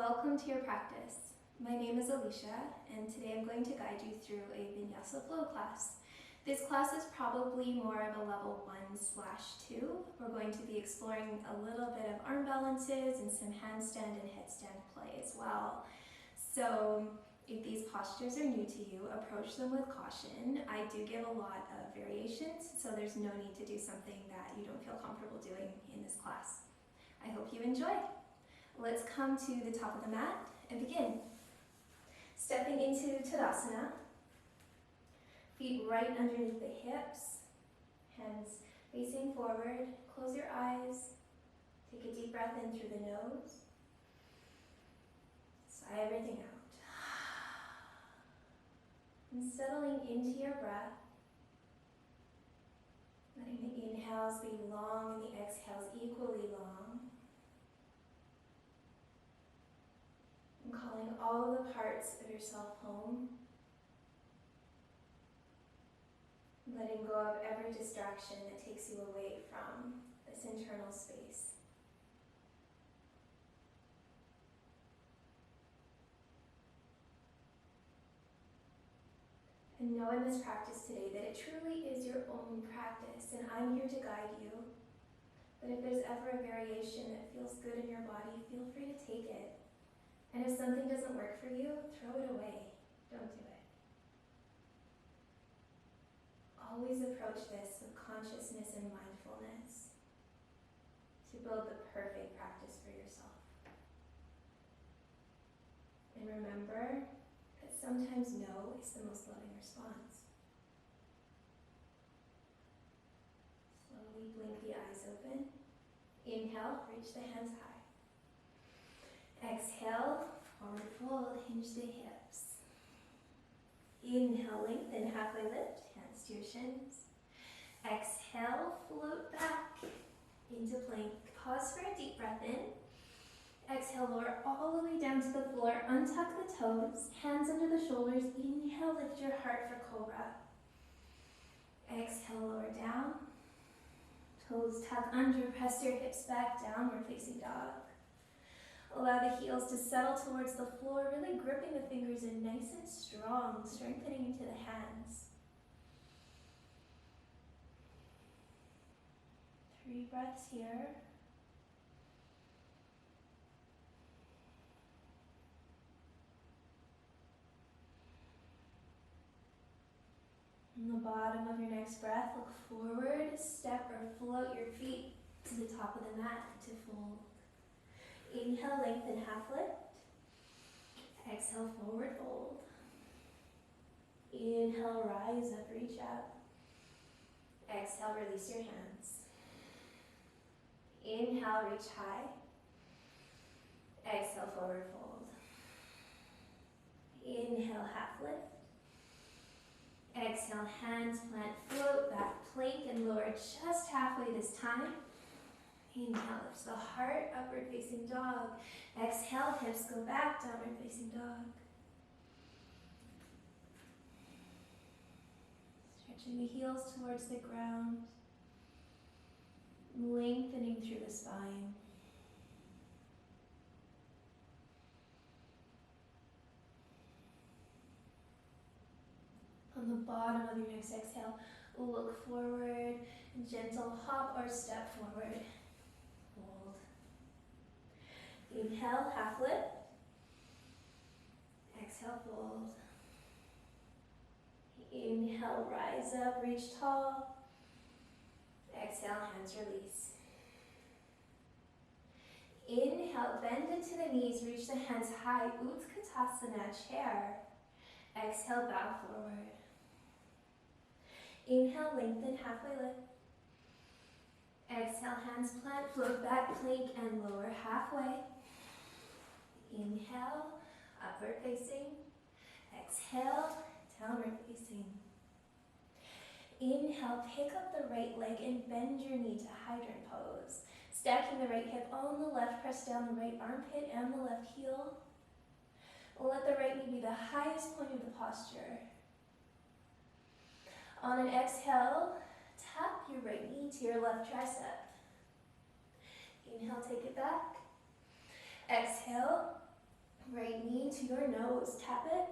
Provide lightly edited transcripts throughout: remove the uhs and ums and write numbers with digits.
Welcome to your practice. My name is Alicia, and today I'm going to guide you through a Vinyasa flow class. This class is probably more of a level 1/2. We're going to be exploring a little bit of arm balances and some handstand and headstand play as well. So if these postures are new to you, approach them with caution. I do give a lot of variations, so there's no need to do something that you don't feel comfortable doing in this class. I hope you enjoy. Let's come to the top of the mat and begin. Stepping into Tadasana, feet right underneath the hips, hands facing forward, close your eyes, take a deep breath in through the nose, sigh everything out. And settling into your breath, letting the inhales be long and the exhales equally long. And calling all of the parts of yourself home. Letting go of every distraction that takes you away from this internal space. And know in this practice today that it truly is your own practice, and I'm here to guide you. But if there's ever a variation that feels good in your body, feel free to take it. And if something doesn't work for you, throw it away. Don't do it. Always approach this with consciousness and mindfulness to build the perfect practice for yourself. And remember that sometimes no is the most loving response. Slowly blink the eyes open. Inhale, reach the hands high. Exhale, forward fold, hinge the hips. Inhale, lengthen, halfway lift, hands to your shins. Exhale, float back into plank. Pause for a deep breath in. Exhale, lower all the way down to the floor. Untuck the toes, hands under the shoulders. Inhale, lift your heart for cobra. Exhale, lower down. Toes tuck under, press your hips back, downward facing dog. Allow the heels to settle towards the floor, really gripping the fingers in nice and strong, strengthening into the hands. 3 breaths here. On the bottom of your next breath, look forward, step or float your feet to the top of the mat to fold. Inhale, lengthen, half lift. Exhale, forward fold. Inhale, rise up, reach up. Exhale, release your hands. Inhale, reach high. Exhale, forward fold. Inhale, half lift. Exhale, hands plant, float back, plank, and lower just halfway this time. Inhale, lift the heart, upward facing dog. Exhale, hips go back, downward facing dog. Stretching the heels towards the ground. Lengthening through the spine. On the bottom of your next exhale, look forward, gentle hop or step forward. Hold. Inhale, half lift. Exhale, fold. Inhale, rise up, reach tall. Exhale, hands release. Inhale, bend into the knees, reach the hands high, Utkatasana, chair. Exhale, bow forward. Inhale, lengthen, halfway lift. Exhale, hands plant, float back, plank, and lower halfway. Inhale, upward facing. Exhale, downward facing. Inhale, pick up the right leg and bend your knee to hydrant pose. Stacking the right hip on the left, press down the right armpit and the left heel. Let the right knee be the highest point of the posture. On an exhale, tap your right knee to your left tricep. Inhale, take it back. Exhale, Right knee to your nose, tap it.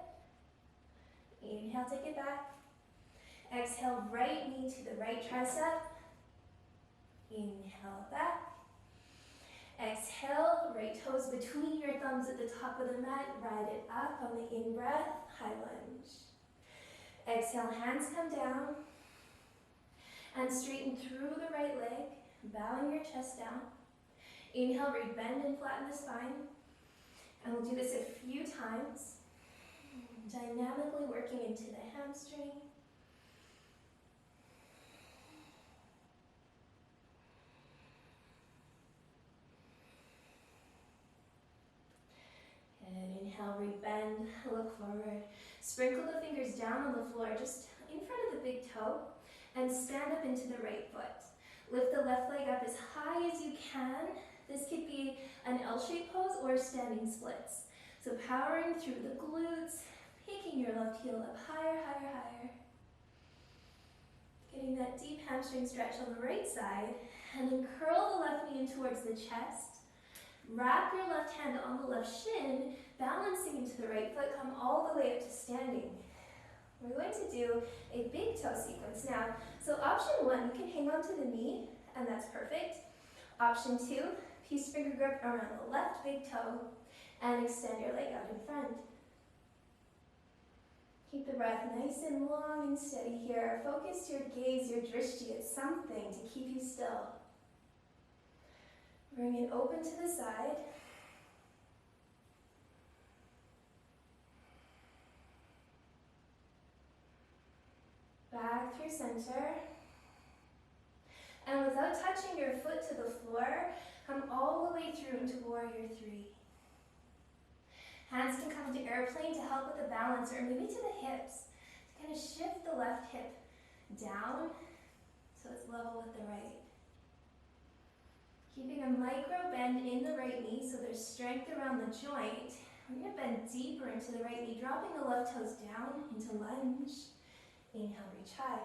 Inhale, take it back. Exhale, right knee to the right tricep. Inhale back. Exhale, right toes between your thumbs at the top of the mat. Ride it up on the in-breath, high lunge. Exhale, hands come down. And straighten through the right leg, bowing your chest down. Inhale, rebend and flatten the spine. And we'll do this a few times. Dynamically working into the hamstring. And inhale, rebend, look forward. Sprinkle the fingers down on the floor, just in front of the big toe, and stand up into the right foot. Lift the left leg up as high as you can. This could be an L-shaped pose or standing splits. So powering through the glutes, picking your left heel up higher, higher, higher. Getting that deep hamstring stretch on the right side, and then curl the left knee in towards the chest. Wrap your left hand on the left shin, balancing into the right foot, come all the way up to standing. We're going to do a big toe sequence now. So option one, you can hang on to the knee, and that's perfect. Option two, peace finger grip around the left big toe, and extend your leg out in front. Keep the breath nice and long and steady here. Focus your gaze, your drishti, at something to keep you still. Bring it open to the side. Back through center. And without touching your foot to the floor, come all the way through into warrior three. Hands can come to airplane to help with the balance, or maybe to the hips. To kind of shift the left hip down so it's level with the right. Keeping a micro bend in the right knee so there's strength around the joint. We're going to bend deeper into the right knee, dropping the left toes down into lunge. Inhale, reach high.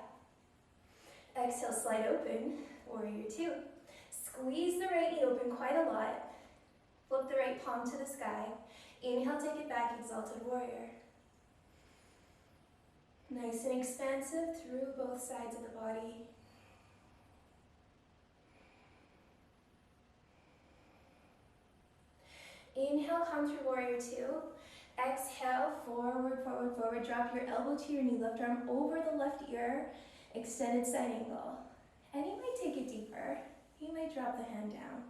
Exhale, slide open, warrior two. Squeeze the right knee open quite a lot. Flip the right palm to the sky. Inhale, take it back, exalted warrior. Nice and expansive through both sides of the body. Inhale, come through warrior two. Exhale, forward, forward, forward. Drop your elbow to your knee, left arm over the left ear, extended side angle. And you might take it deeper. You might drop the hand down.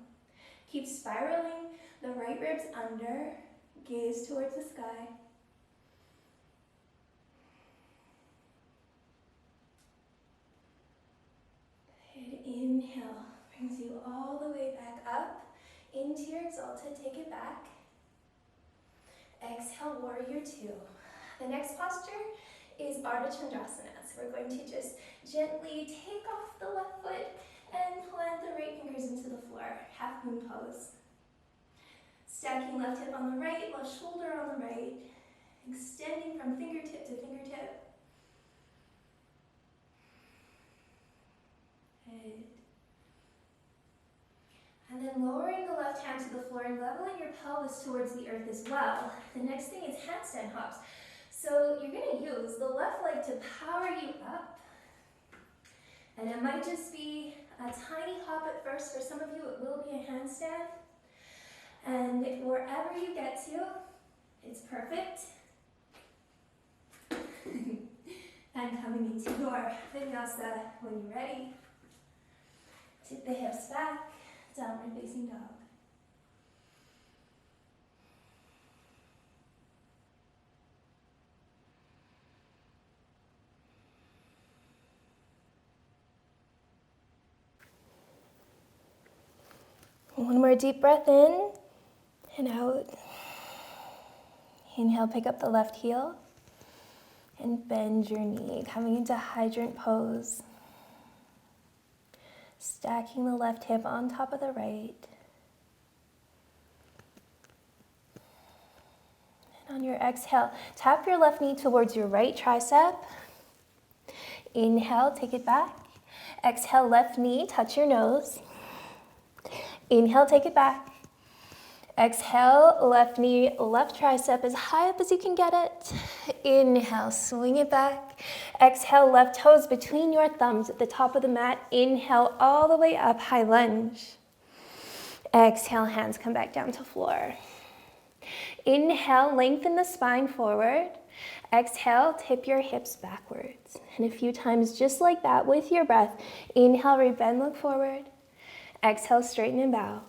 Keep spiraling the right ribs under, gaze towards the sky. And inhale, brings you all the way back up into your exalted, take it back. Exhale, warrior two. The next posture is Ardha Chandrasana. So we're going to just gently take off the left foot and plant the right fingers into the floor, half moon pose. Stacking left hip on the right, left shoulder on the right, extending from fingertip to fingertip. Good. And then lowering the left hand to the floor and leveling your pelvis towards the earth as well. The next thing is handstand hops. So you're going to use the left leg to power you up. And it might just be a tiny hop at first. For some of you, it will be a handstand. And wherever you get to, it's perfect. And coming into your vinyasa when you're ready. Tip the hips back, downward facing dog. One more deep breath in and out. Inhale, pick up the left heel and bend your knee, coming into hydrant pose. Stacking the left hip on top of the right. And on your exhale, tap your left knee towards your right tricep. Inhale, take it back. Exhale, left knee, touch your nose. Inhale, take it back. Exhale, left knee, left tricep as high up as you can get it. Inhale, swing it back. Exhale, left toes between your thumbs at the top of the mat. Inhale, all the way up, high lunge. Exhale, hands come back down to floor. Inhale, lengthen the spine forward. Exhale, tip your hips backwards. And a few times just like that with your breath. Inhale, rebend, look forward. Exhale, straighten and bow.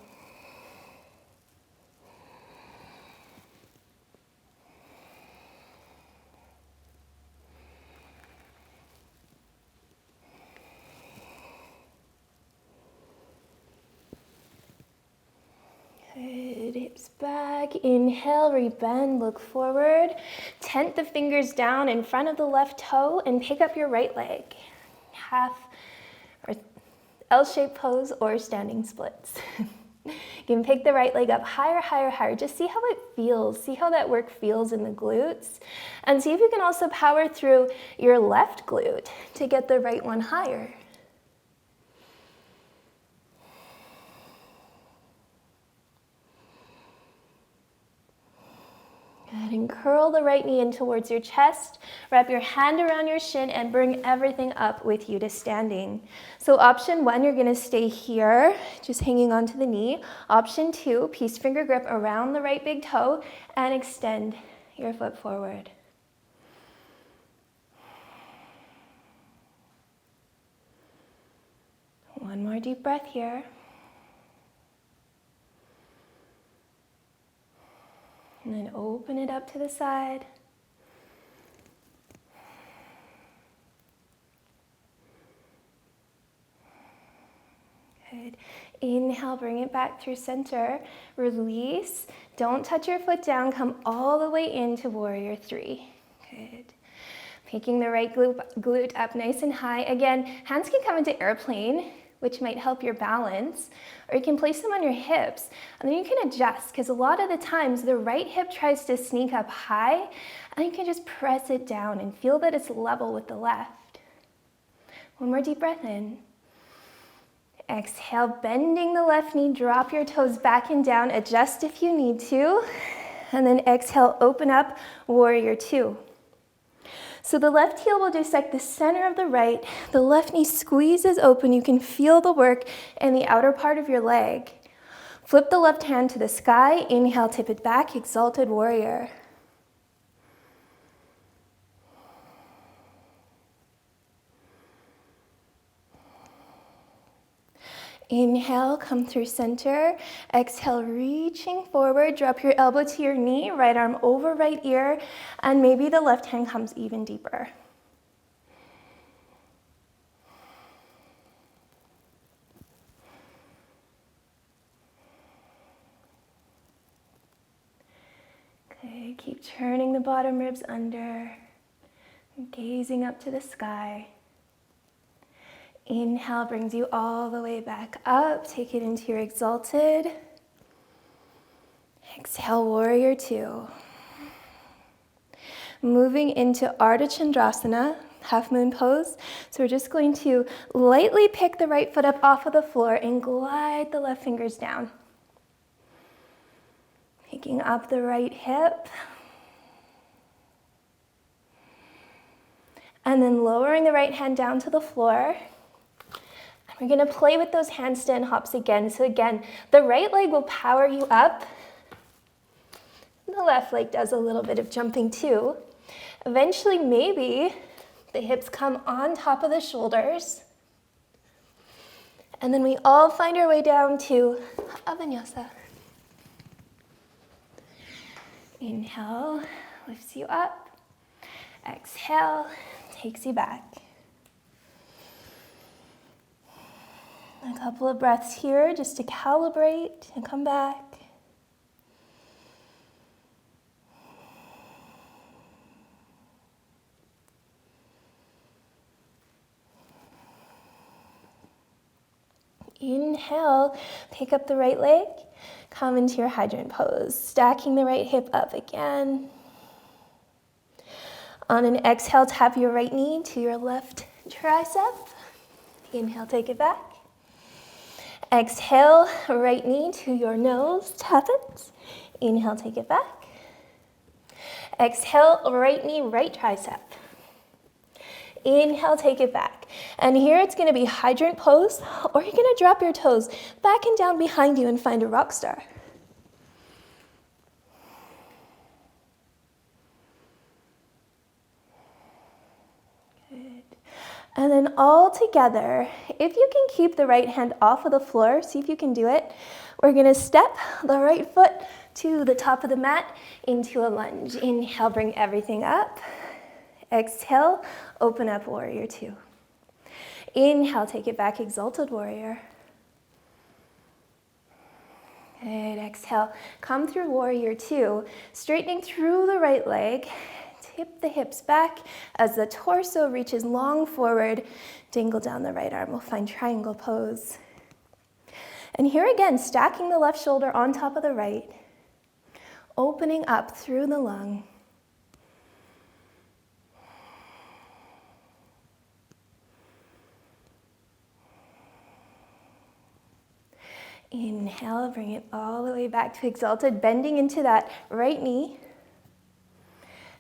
Good, hips back. Inhale, rebend, look forward. Tent the fingers down in front of the left toe and pick up your right leg. Half or L-shaped pose or standing splits. You can pick the right leg up higher, higher, higher. Just see how it feels. See how that work feels in the glutes. And see if you can also power through your left glute to get the right one higher. Good, and curl the right knee in towards your chest. Wrap your hand around your shin and bring everything up with you to standing. So option 1, you're gonna stay here, just hanging onto the knee. Option 2, peace finger grip around the right big toe and extend your foot forward. One more deep breath here. And then open it up to the side. Good. Inhale, bring it back through center. Release. Don't touch your foot down. Come all the way into warrior 3. Good. Picking the right glute up nice and high. Again, hands can come into airplane, which might help your balance, or you can place them on your hips, and then you can adjust, because a lot of the times the right hip tries to sneak up high, and you can just press it down and feel that it's level with the left. One more deep breath in. Exhale, bending the left knee, drop your toes back and down, adjust if you need to, and then exhale, open up, warrior 2. So the left heel will dissect the center of the right. The left knee squeezes open. You can feel the work in the outer part of your leg. Flip the left hand to the sky. Inhale, tip it back, exalted warrior. Inhale, come through center. Exhale, reaching forward. Drop your elbow to your knee, right arm over right ear, and maybe the left hand comes even deeper. Okay, keep turning the bottom ribs under, gazing up to the sky. Inhale brings you all the way back up. Take it into your exalted. Exhale, warrior 2. Moving into Ardha Chandrasana, half moon pose. So we're just going to lightly pick the right foot up off of the floor and glide the left fingers down. Picking up the right hip. And then lowering the right hand down to the floor. We're going to play with those handstand hops again. So again, the right leg will power you up. The left leg does a little bit of jumping too. Eventually, maybe the hips come on top of the shoulders. And then we all find our way down to a vinyasa. Inhale, lifts you up. Exhale, takes you back. A couple of breaths here just to calibrate and come back. Inhale, pick up the right leg, come into your hydrant pose, stacking the right hip up again. On an exhale, tap your right knee to your left tricep. Inhale, take it back. Exhale, right knee to your nose, tap it. Inhale, take it back. Exhale, right knee, right tricep. Inhale, take it back. And here it's going to be hydrant pose, or you're going to drop your toes back and down behind you and find a rock star. And then all together, if you can keep the right hand off of the floor, see if you can do it. We're going to step the right foot to the top of the mat into a lunge. Inhale, bring everything up. Exhale, open up, warrior two. Inhale, take it back, exalted warrior. Good, exhale, come through warrior two, straightening through the right leg. Tip the hips back as the torso reaches long forward. Dangle down the right arm. We'll find triangle pose. And here again, stacking the left shoulder on top of the right. Opening up through the lung. Inhale, bring it all the way back to exalted, bending into that right knee.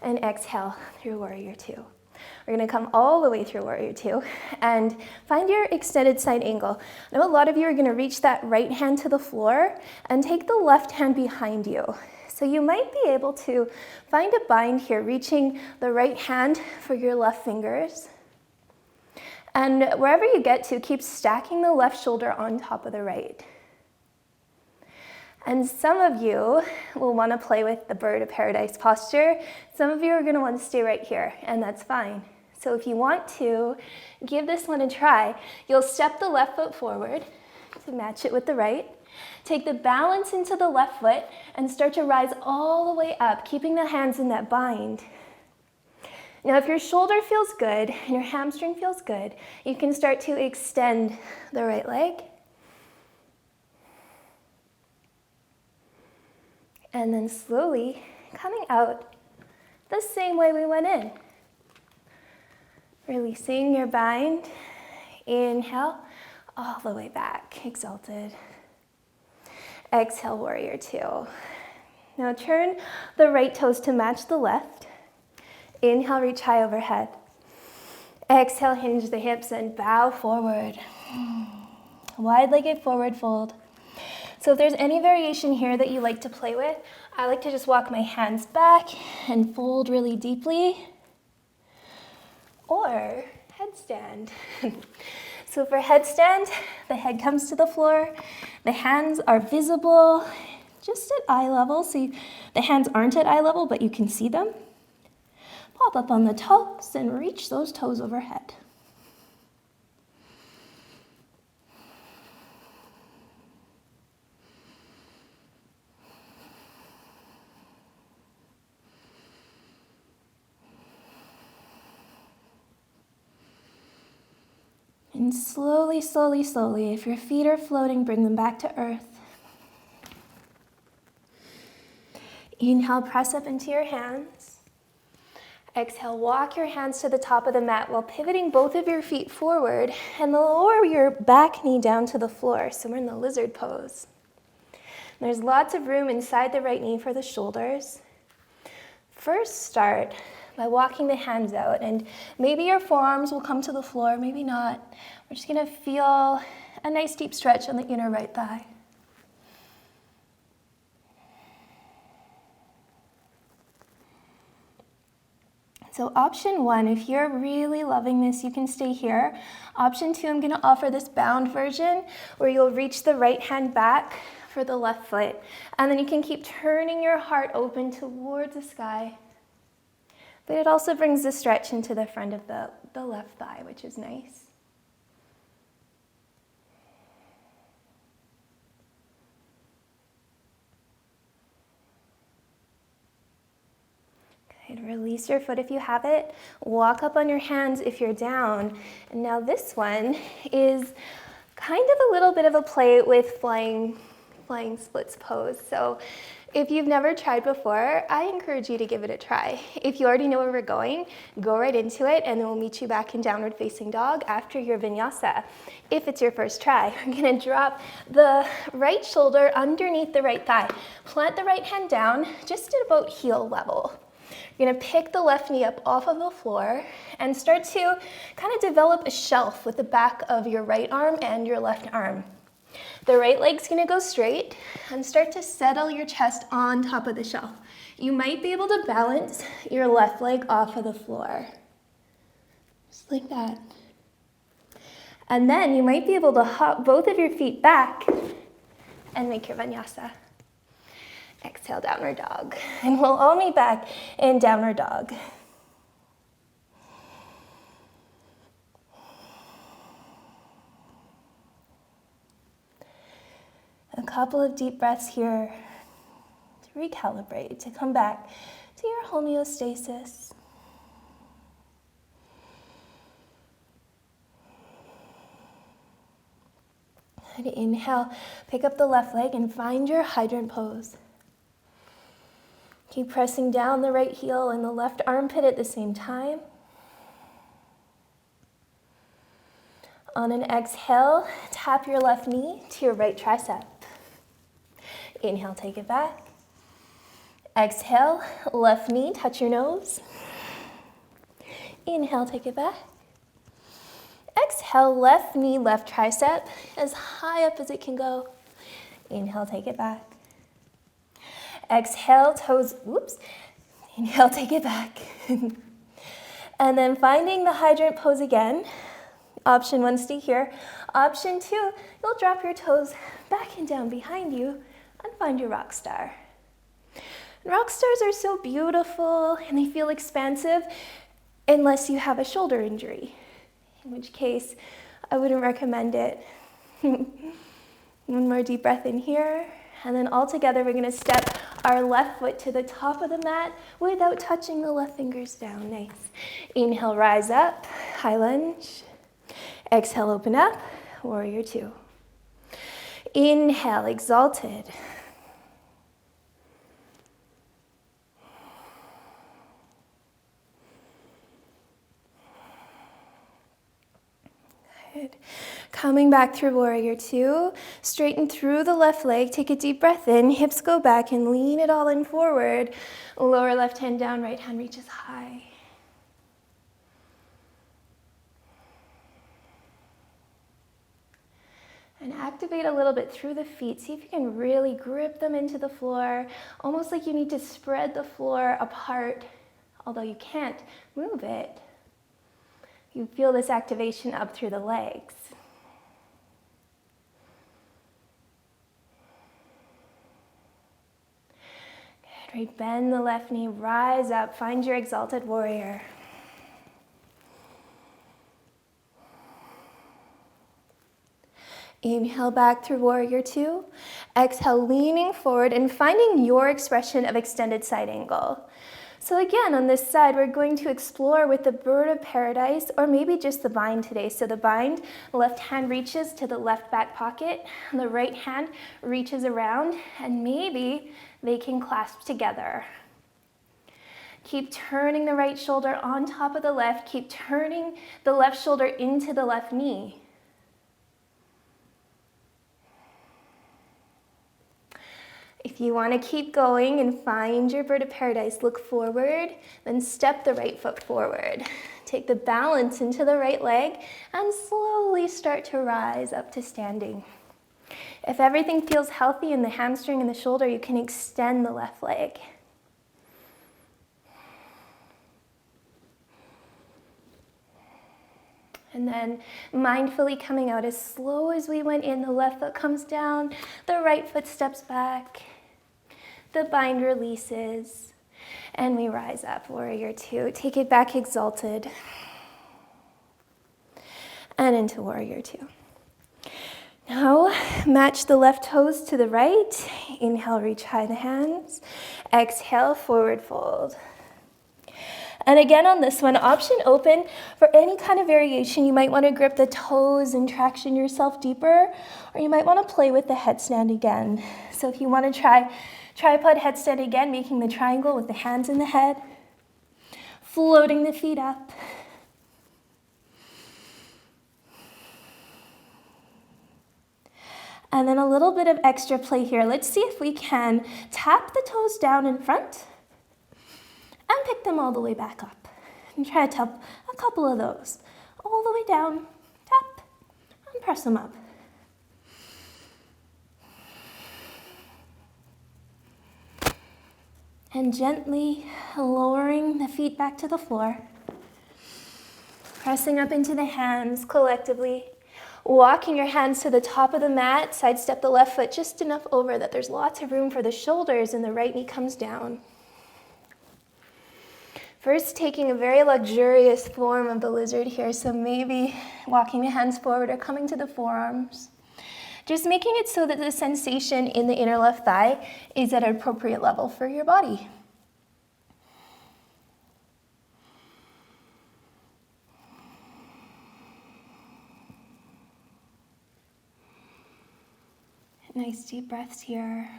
And exhale through warrior two. We're going to come all the way through warrior two and find your extended side angle. I know a lot of you are going to reach that right hand to the floor and take the left hand behind you. So you might be able to find a bind here, reaching the right hand for your left fingers. And wherever you get to, keep stacking the left shoulder on top of the right. And some of you will want to play with the bird of paradise posture. Some of you are going to want to stay right here, and that's fine. So if you want to give this one a try, you'll step the left foot forward to match it with the right. Take the balance into the left foot and start to rise all the way up, keeping the hands in that bind. Now, if your shoulder feels good and your hamstring feels good, you can start to extend the right leg. And then slowly coming out the same way we went in. Releasing your bind. Inhale, all the way back, exalted. Exhale, warrior two. Now turn the right toes to match the left. Inhale, reach high overhead. Exhale, hinge the hips and bow forward. Wide-legged forward fold. So if there's any variation here that you like to play with, I like to just walk my hands back and fold really deeply. Or headstand. So for headstand, the head comes to the floor, the hands are visible just at eye level. So the hands aren't at eye level, but you can see them. Pop up on the toes and reach those toes overhead. And slowly, slowly, slowly, if your feet are floating, bring them back to earth. Inhale, press up into your hands. Exhale, walk your hands to the top of the mat while pivoting both of your feet forward and lower your back knee down to the floor. So we're in the lizard pose. There's lots of room inside the right knee for the shoulders. First, start by walking the hands out, and maybe your forearms will come to the floor, maybe not. We're just going to feel a nice deep stretch on the inner right thigh. So option one, if you're really loving this, you can stay here. Option two, I'm going to offer this bound version where you'll reach the right hand back for the left foot, and then you can keep turning your heart open towards the sky. But it also brings the stretch into the front of the left thigh, which is nice. Good. Release your foot if you have it. Walk up on your hands if you're down. And now this one is kind of a little bit of a play with flying splits pose. So If you've never tried before, I encourage you to give it a try. If you already know where we're going, go right into it, and then we'll meet you back in downward facing dog after your vinyasa. If it's your first try, we're gonna drop the right shoulder underneath the right thigh. Plant the right hand down just at about heel level. You're gonna pick the left knee up off of the floor and start to kind of develop a shelf with the back of your right arm and your left arm. The right leg's gonna go straight and start to settle your chest on top of the shelf. You might be able to balance your left leg off of the floor. Just like that. And then you might be able to hop both of your feet back and make your vinyasa. Exhale, downward dog. And we'll all meet back in downward dog. A couple of deep breaths here to recalibrate, to come back to your homeostasis. And inhale, pick up the left leg and find your hydrant pose. Keep pressing down the right heel and the left armpit at the same time. On an exhale, tap your left knee to your right tricep. Inhale, take it back. Exhale, left knee, touch your nose. Inhale, take it back. Exhale, left knee, left tricep, as high up as it can go. Inhale, take it back. Exhale, toes, Inhale, take it back. And then finding the hydrant pose again. Option 1, stay here. Option 2, you'll drop your toes back and down behind you and find your rock star. Rock stars are so beautiful and they feel expansive unless you have a shoulder injury, in which case I wouldn't recommend it. One more deep breath in here, and then all together we're gonna step our left foot to the top of the mat without touching the left fingers down. Nice. Inhale, rise up, high lunge. Exhale, open up, warrior 2. Inhale, exalted. Good. Coming back through warrior 2, straighten through the left leg, take a deep breath in, hips go back and lean it all in forward. Lower left hand down, right hand reaches high. And activate a little bit through the feet. See if you can really grip them into the floor, almost like you need to spread the floor apart, although you can't move it. You feel this activation up through the legs. Good, right, bend the left knee, rise up, find your exalted warrior. Inhale back through warrior 2. Exhale, leaning forward and finding your expression of extended side angle. So again, on this side, we're going to explore with the bird of paradise, or maybe just the bind today. So the bind, left hand reaches to the left back pocket, and the right hand reaches around, and maybe they can clasp together. Keep turning the right shoulder on top of the left. Keep turning the left shoulder into the left knee. If you want to keep going and find your bird of paradise, look forward, then step the right foot forward. Take the balance into the right leg and slowly start to rise up to standing. If everything feels healthy in the hamstring and the shoulder, you can extend the left leg. And then mindfully coming out as slow as we went in, the left foot comes down, the right foot steps back. The bind releases, and we rise up, warrior 2. Take it back, exalted, and into warrior 2. Now, match the left toes to the right. Inhale, reach high the hands. Exhale, forward fold. And again on this one, option open. For any kind of variation, you might want to grip the toes and traction yourself deeper, or you might want to play with the headstand again. So if you want to try Tripod headstand again, making the triangle with the hands in the head. Floating the feet up. And then a little bit of extra play here. Let's see if we can tap the toes down in front and pick them all the way back up. And try to tap a couple of those. All the way down, tap, and press them up. And gently lowering the feet back to the floor. Pressing up into the hands collectively. Walking your hands to the top of the mat, sidestep the left foot just enough over that there's lots of room for the shoulders and the right knee comes down. First, taking a very luxurious form of the lizard here, so maybe walking the hands forward or coming to the forearms. Just making it so that the sensation in the inner left thigh is at an appropriate level for your body. Nice deep breaths here.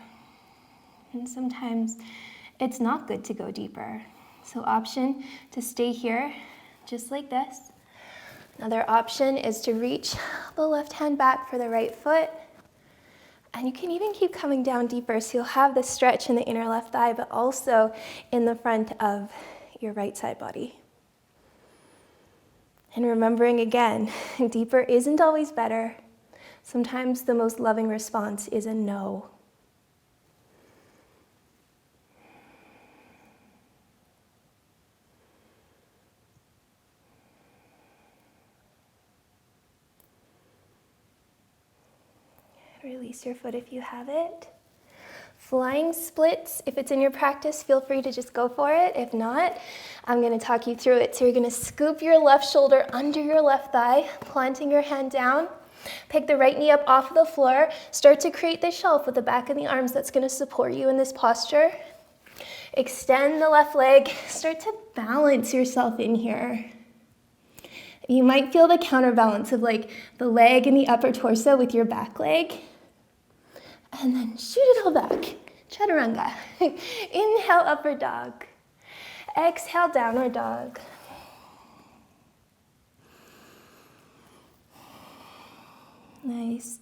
And sometimes it's not good to go deeper. So option to stay here, just like this. Another option is to reach the left hand back for the right foot. And you can even keep coming down deeper, so you'll have the stretch in the inner left thigh, but also in the front of your right side body. And remembering again, deeper isn't always better. Sometimes the most loving response is a no. Release your foot if you have it. Flying splits, if it's in your practice, feel free to just go for it. If not, I'm going to talk you through it. So you're going to scoop your left shoulder under your left thigh, planting your hand down. Pick the right knee up off of the floor. Start to create the shelf with the back of the arms that's going to support you in this posture. Extend the left leg. Start to balance yourself in here. You might feel the counterbalance of like the leg and the upper torso with your back leg. And then shoot it all back. Chaturanga. Inhale, upward dog. Exhale, downward dog. Nice.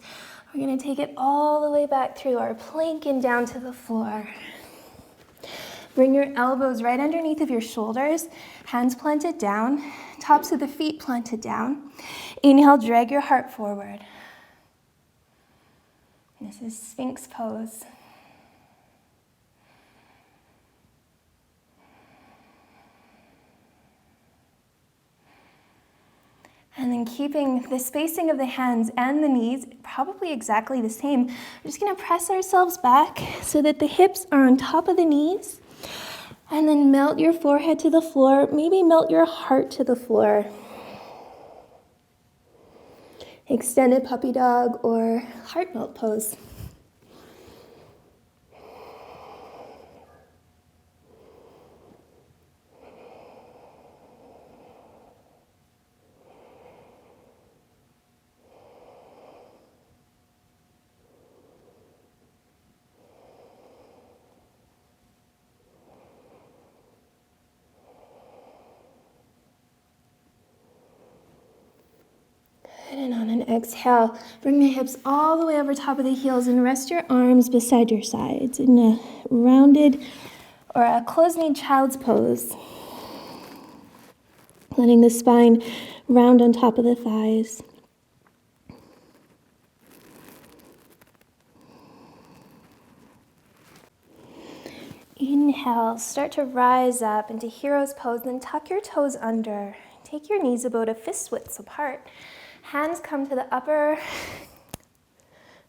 We're going to take it all the way back through our plank and down to the floor. Bring your elbows right underneath of your shoulders, hands planted down, tops of the feet planted down. Inhale, drag your heart forward. This is Sphinx pose. And then keeping the spacing of the hands and the knees probably exactly the same. We're just going to press ourselves back so that the hips are on top of the knees. And then melt your forehead to the floor. Maybe melt your heart to the floor. Extended puppy dog or heart melt pose. And on an exhale, bring the hips all the way over top of the heels and rest your arms beside your sides in a rounded or a closed-kneed child's pose. Letting the spine round on top of the thighs. Inhale, start to rise up into hero's pose, then tuck your toes under. Take your knees about a fist width apart. Hands come to the upper,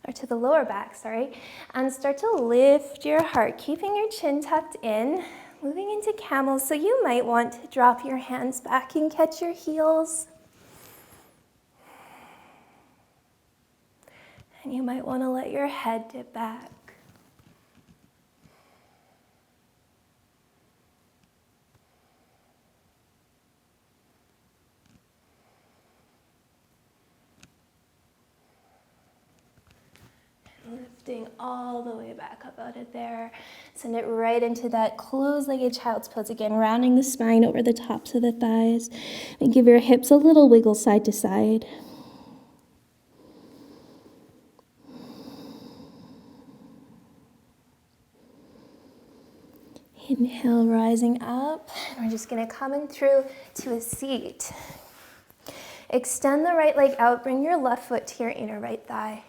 or to the lower back, and start to lift your heart, keeping your chin tucked in, moving into camel. So you might want to drop your hands back and catch your heels. And you might want to let your head dip back. Lift lifting all the way back up out of there. Send it right into that closed-legged child's pose again, rounding the spine over the tops of the thighs. And give your hips a little wiggle side to side. Inhale, rising up. And we're just going to come in through to a seat. Extend the right leg out. Bring your left foot to your inner right thigh.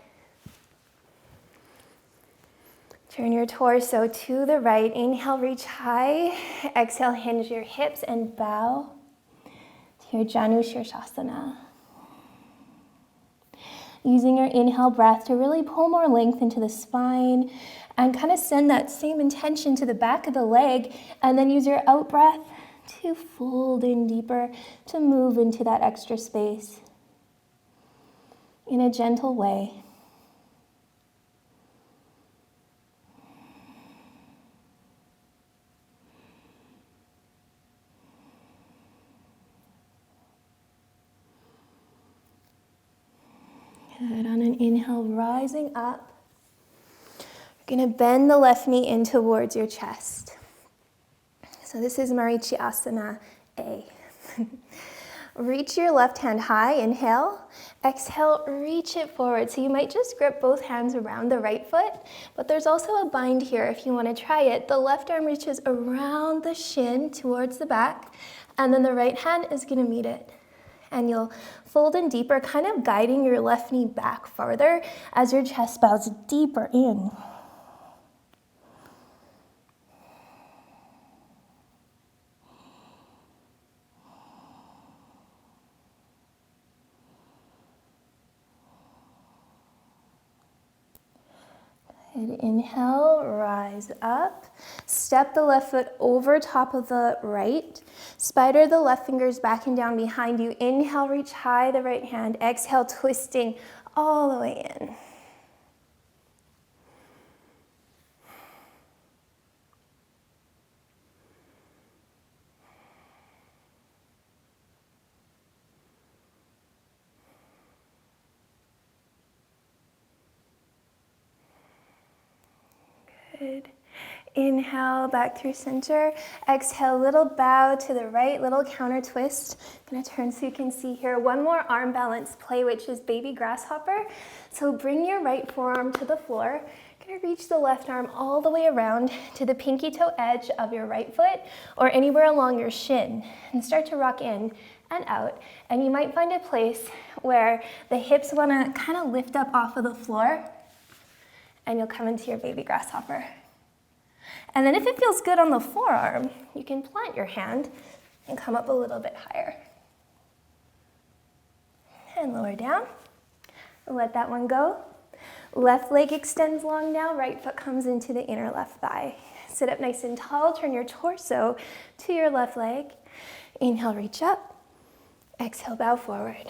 Turn your torso to the right. Inhale, reach high. Exhale, hinge your hips and bow to your Janu Shirshasana. Using your inhale breath to really pull more length into the spine and kind of send that same intention to the back of the leg, and then use your out breath to fold in deeper, to move into that extra space in a gentle way. Good. On an inhale, rising up. You're going to bend the left knee in towards your chest. So this is Marichiasana A. Reach your left hand high, inhale. Exhale, reach it forward. So you might just grip both hands around the right foot, but there's also a bind here if you want to try it. The left arm reaches around the shin towards the back, and then the right hand is going to meet it. And you'll fold in deeper, kind of guiding your left knee back farther as your chest bows deeper in. Good. Inhale, rise up. Step the left foot over top of the right. Spider the left fingers back and down behind you. Inhale, reach high, the right hand. Exhale, twisting all the way in. Good. Inhale, back through center. Exhale, little bow to the right, little counter twist. Gonna turn so you can see here. One more arm balance play, which is baby grasshopper. So bring your right forearm to the floor. Gonna reach the left arm all the way around to the pinky toe edge of your right foot or anywhere along your shin, and start to rock in and out. And you might find a place where the hips wanna kind of lift up off of the floor, and you'll come into your baby grasshopper. And then if it feels good on the forearm, you can plant your hand and come up a little bit higher. And lower down. Let that one go. Left leg extends long now, right foot comes into the inner left thigh. Sit up nice and tall, turn your torso to your left leg. Inhale, reach up. Exhale, bow forward.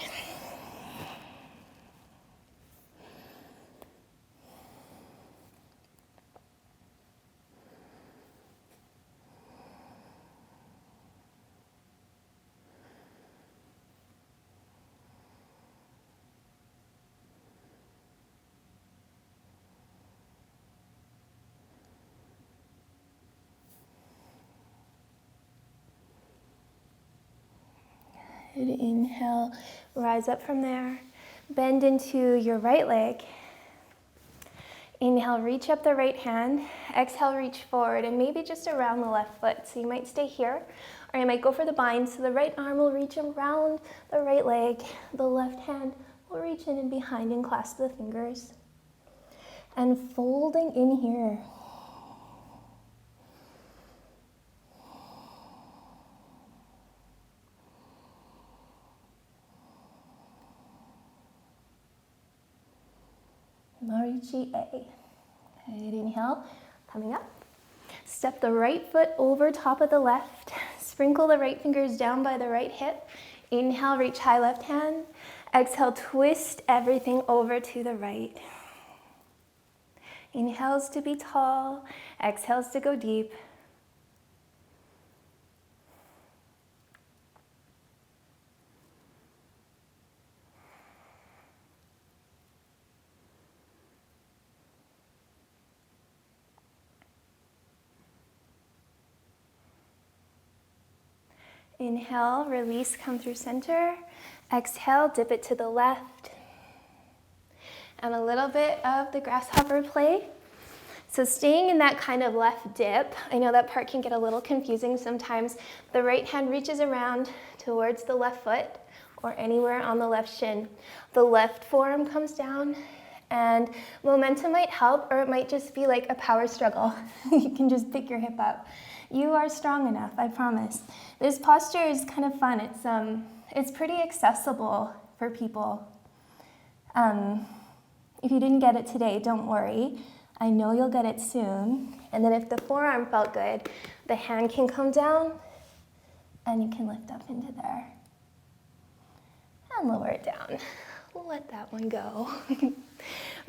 Good. Inhale, rise up from there. Bend into your right leg. Inhale, reach up the right hand. Exhale, reach forward and maybe just around the left foot. So you might stay here, or you might go for the bind. So the right arm will reach around the right leg. The left hand will reach in and behind and clasp the fingers. And folding in here. Marichi A. Good. Inhale, coming up. Step the right foot over top of the left. Sprinkle the right fingers down by the right hip. Inhale, reach high left hand. Exhale, twist everything over to the right. Inhales to be tall. Exhales to go deep. Inhale, release, come through center. Exhale, dip it to the left. And a little bit of the grasshopper play. So staying in that kind of left dip, I know that part can get a little confusing sometimes. The right hand reaches around towards the left foot or anywhere on the left shin. The left forearm comes down, and momentum might help, or it might just be like a power struggle. You can just pick your hip up. You are strong enough, I promise. This posture is kind of fun. It's pretty accessible for people. If you didn't get it today, don't worry. I know you'll get it soon. And then if the forearm felt good, the hand can come down and you can lift up into there. And lower it down. Let that one go. We're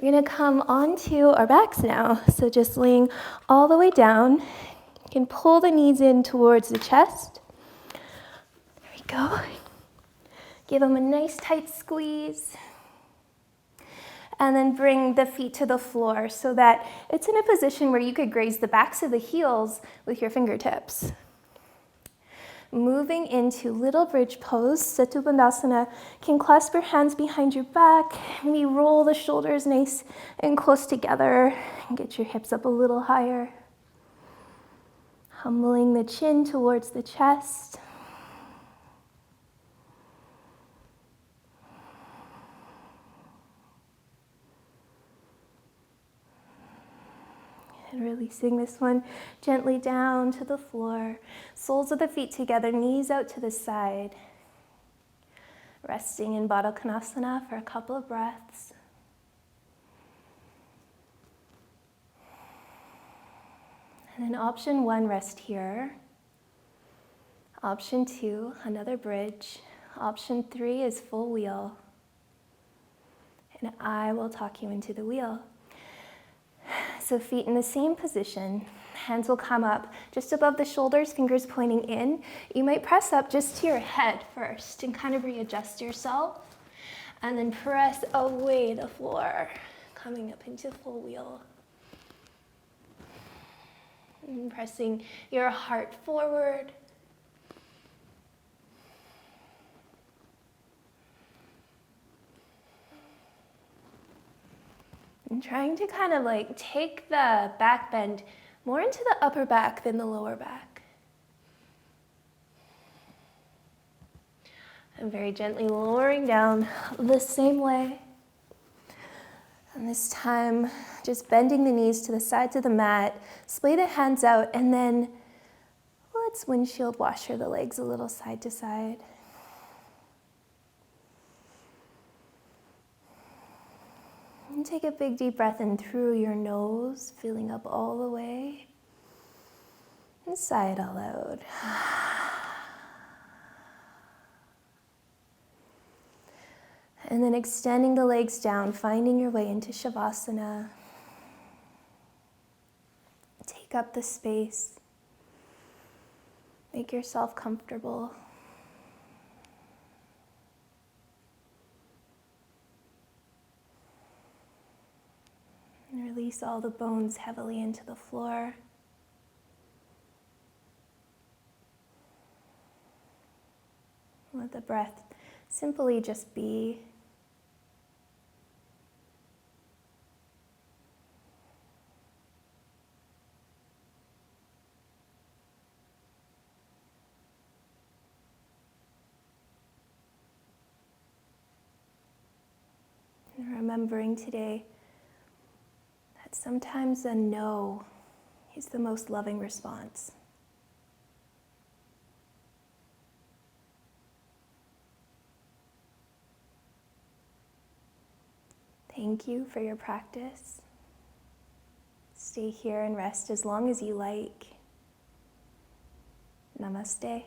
gonna come onto our backs now. So just laying all the way down. You can pull the knees in towards the chest. There we go. Give them a nice tight squeeze. And then bring the feet to the floor so that it's in a position where you could graze the backs of the heels with your fingertips. Moving into little bridge pose, Setu Bandhasana. Can clasp your hands behind your back. Maybe roll the shoulders nice and close together. And get your hips up a little higher. Humbling the chin towards the chest. And releasing this one gently down to the floor. Soles of the feet together, knees out to the side. Resting in Baddha Konasana for a couple of breaths. And then option 1, rest here. Option 2, another bridge. Option 3 is full wheel. And I will talk you into the wheel. So feet in the same position. Hands will come up just above the shoulders, fingers pointing in. You might press up just to your head first and kind of readjust yourself. And then press away the floor, coming up into full wheel. And pressing your heart forward. And trying to kind of like take the back bend more into the upper back than the lower back. And very gently lowering down the same way. And this time, just bending the knees to the sides of the mat, splay the hands out, and then let's windshield washer the legs a little side to side. And take a big deep breath in through your nose, filling up all the way. And sigh it all out. And then extending the legs down, finding your way into Shavasana. Take up the space. Make yourself comfortable. And release all the bones heavily into the floor. Let the breath simply just be. And remembering today that sometimes a no is the most loving response. Thank you for your practice. Stay here and rest as long as you like. Namaste.